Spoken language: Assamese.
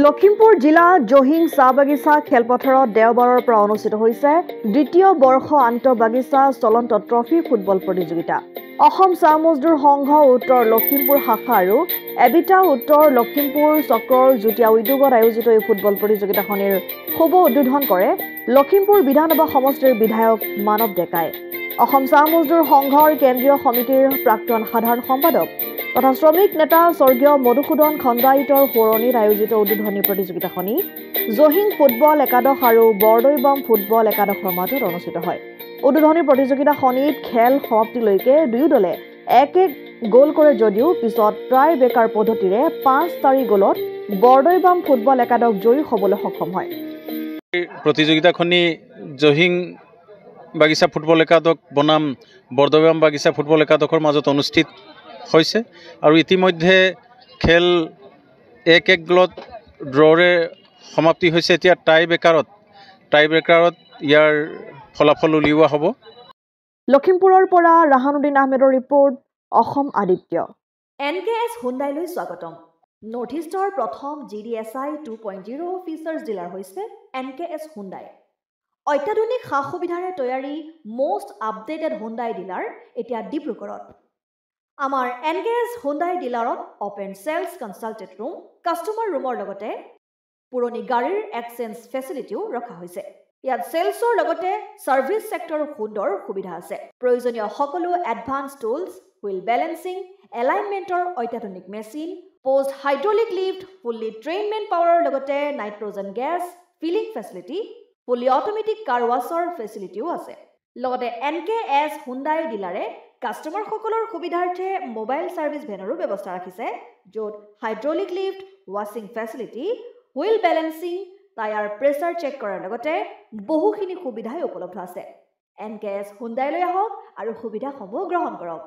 লখিমপুৰ জিলা জহিং চাহ বাগিচা খেলপথাৰত দেওবাৰৰ পৰা অনুষ্ঠিত হৈছে দ্বিতীয় বৰ্ষ আন্তঃবাগিচা চলন্ত ট্ৰফী ফুটবল প্ৰতিযোগিতা। অসম চাহ মজদুৰ সংঘ উত্তৰ লখিমপুৰ শাখা আৰু এবিটা উত্তৰ লখিমপুৰ চক্ৰৰ যুটীয়া উদ্যোগত আয়োজিত এই ফুটবল প্ৰতিযোগিতাখনিৰ শুভ উদ্বোধন কৰে লখিমপুৰ বিধানসভা সমষ্টিৰ বিধায়ক মানৱ ডেকাই। অসম চাহ মজদুৰ সংঘৰ কেন্দ্ৰীয় সমিতিৰ প্ৰাক্তন সাধাৰণ সম্পাদক তথা শ্ৰমিক নেতা স্বৰ্গীয় মধুসূদন খণ্ডাইতৰ সোঁৱৰণিত আয়োজিত উদ্বোধনী প্ৰতিযোগিতাখনি জহিং ফুটবল একাদশ আৰু বৰদৈবাম ফুটবল একাদশৰ মাজত অনুষ্ঠিত হয়। উদ্বোধনী প্ৰতিযোগিতাখনিত খেল সমাপ্তিলৈকে দুয়ো দলে এক গোল কৰে যদিও পিছত ট্ৰাই ব্ৰেকাৰ পদ্ধতিৰে 5-4 গোলত বৰদৈবাম ফুটবল একাদশ জয়ী হ'বলৈ সক্ষম হয়। প্ৰতিযোগিতাখনি জহিং বাগিচা ফুটবল একাদশ বনাম বৰদৈবাম বাগিচা ফুটবল একাদশৰ মাজত অনুষ্ঠিত হৈছে আৰু ইতিমধ্যে খেল 1-1 গোলত ড্ৰৰে সমাপ্তি হৈছে। এতিয়া টাই ব্ৰেকাৰত ইয়াৰ ফলাফল উলিওৱা হ'ব। লখিমপুৰৰ পৰা ৰাহানুদ্দিন আহমেদৰ ৰিপৰ্ট, অসম আদিত্য। NKS হুণ্ডাইলৈ স্বাগতম। নৰ্থ ইষ্টৰ প্ৰথম GDSI 2.0 ফিচাৰ্ছ ডিলাৰ হৈছে NKS হুণ্ডাই। অত্যাধুনিক সা সুবিধাৰে তৈয়াৰী মষ্ট আপডেটেড হুণ্ডাই ডিলাৰ এতিয়া ডিব্ৰুগড়ত। আমাৰ NKS হুণ্ডাই ডিলাৰত open sales consulted room, customer ৰুমৰ লগতে পুৰণি গাড়ীৰ এক্সচেঞ্জ ফেচিলিটিও ৰখা হৈছে। ইয়াত চেলছৰ লগতে ছাৰ্ভিচ ছেক্টৰৰ সুন্দৰ সুবিধা আছে। প্ৰয়োজনীয় সকলো এডভান্স টুলছ, হুইল বেলেন্সিং, এলাইনমেণ্টৰ অত্যাধুনিক machine, post hydraulic lift, fully ট্ৰেইনমেণ্ট পাৱাৰৰ লগতে nitrogen gas filling facility, fully automatic car washer ফেচিলিটিও আছে। লগতে NKS হুণ্ডাই ডিলাৰে কাষ্টমাৰসকলৰ সুবিধাৰ্থে মোবাইল ছাৰ্ভিচ ভেনৰো ব্যৱস্থা ৰাখিছে, য'ত হাইড্ৰলিক লিফ্ট, ৱাছিং facility, wheel balancing, tyre pressure check কৰাৰ লগতে বহুখিনি সুবিধাই উপলব্ধ আছে। NKS হুণ্ডাইলৈ আহক আৰু সুবিধাসমূহ গ্ৰহণ কৰক।